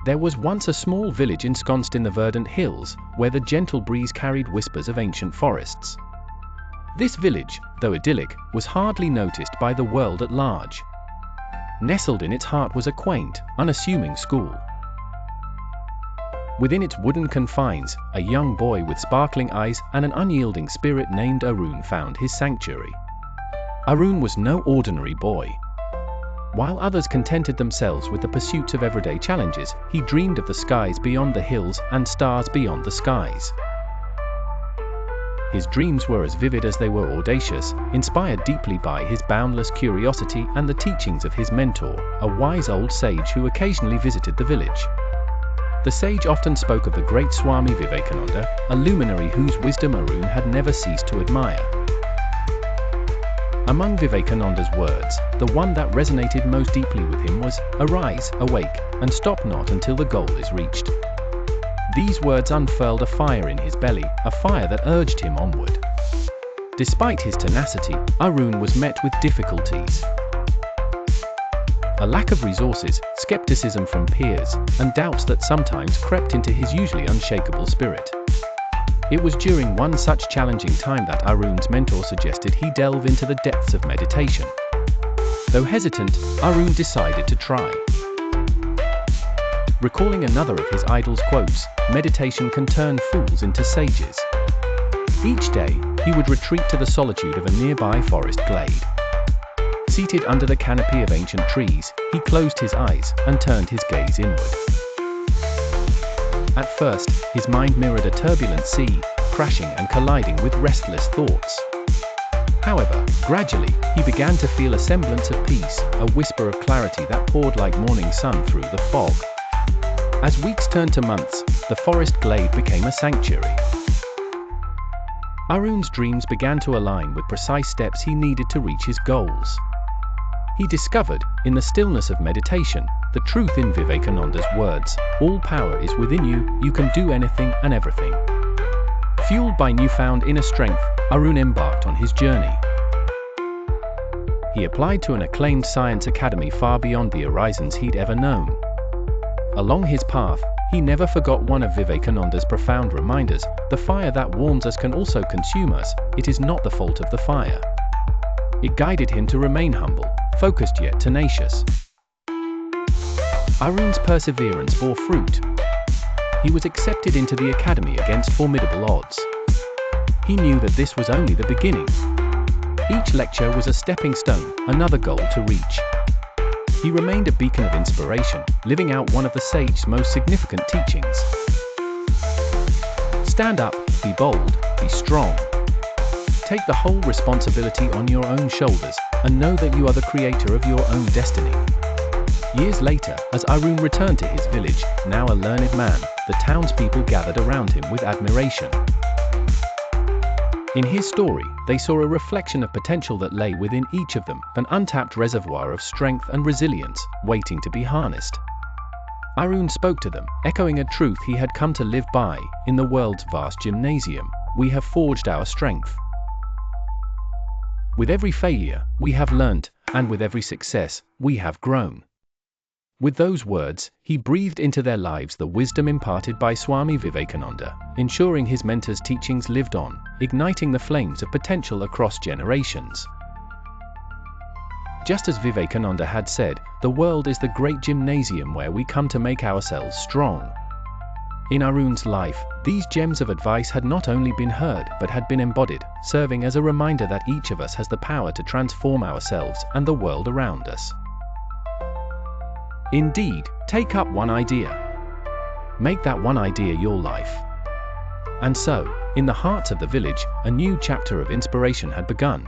There was once a small village ensconced in the verdant hills, where the gentle breeze carried whispers of ancient forests. This village, though idyllic, was hardly noticed by the world at large. Nestled in its heart was a quaint, unassuming school. Within its wooden confines, a young boy with sparkling eyes and an unyielding spirit named Arun found his sanctuary. Arun was no ordinary boy. While others contented themselves with the pursuits of everyday challenges, he dreamed of the skies beyond the hills and stars beyond the skies. His dreams were as vivid as they were audacious, inspired deeply by his boundless curiosity and the teachings of his mentor, a wise old sage who occasionally visited the village. The sage often spoke of the great Swami Vivekananda, a luminary whose wisdom Arun had never ceased to admire. Among Vivekananda's words, the one that resonated most deeply with him was, "Arise, awake, and stop not until the goal is reached." These words unfurled a fire in his belly, a fire that urged him onward. Despite his tenacity, Arun was met with difficulties. A lack of resources, skepticism from peers, and doubts that sometimes crept into his usually unshakable spirit. It was during one such challenging time that Arun's mentor suggested he delve into the depths of meditation. Though hesitant, Arun decided to try. Recalling another of his idol's quotes, "Meditation can turn fools into sages." Each day, he would retreat to the solitude of a nearby forest glade. Seated under the canopy of ancient trees, he closed his eyes and turned his gaze inward. At first, his mind mirrored a turbulent sea, crashing and colliding with restless thoughts. However, gradually, he began to feel a semblance of peace, a whisper of clarity that poured like morning sun through the fog. As weeks turned to months, the forest glade became a sanctuary. Arun's dreams began to align with precise steps he needed to reach his goals. He discovered, in the stillness of meditation, the truth in Vivekananda's words, "All power is within you, you can do anything and everything." Fueled by newfound inner strength, Arun embarked on his journey. He applied to an acclaimed science academy far beyond the horizons he'd ever known. Along his path, he never forgot one of Vivekananda's profound reminders: the fire that warms us can also consume us, it is not the fault of the fire. It guided him to remain humble, focused yet tenacious. Arun's perseverance bore fruit. He was accepted into the academy against formidable odds. He knew that this was only the beginning. Each lecture was a stepping stone, another goal to reach. He remained a beacon of inspiration, living out one of the sage's most significant teachings. Stand up, be bold, be strong. Take the whole responsibility on your own shoulders, and know that you are the creator of your own destiny. Years later, as Arun returned to his village, now a learned man, the townspeople gathered around him with admiration. In his story, they saw a reflection of potential that lay within each of them, an untapped reservoir of strength and resilience, waiting to be harnessed. Arun spoke to them, echoing a truth he had come to live by: in the world's vast gymnasium, we have forged our strength. With every failure, we have learnt, and with every success, we have grown. With those words, he breathed into their lives the wisdom imparted by Swami Vivekananda, ensuring his mentor's teachings lived on, igniting the flames of potential across generations. Just as Vivekananda had said, the world is the great gymnasium where we come to make ourselves strong. In Arun's life, these gems of advice had not only been heard but had been embodied, serving as a reminder that each of us has the power to transform ourselves and the world around us. Indeed, take up one idea. Make that one idea your life. And so, in the hearts of the village, a new chapter of inspiration had begun.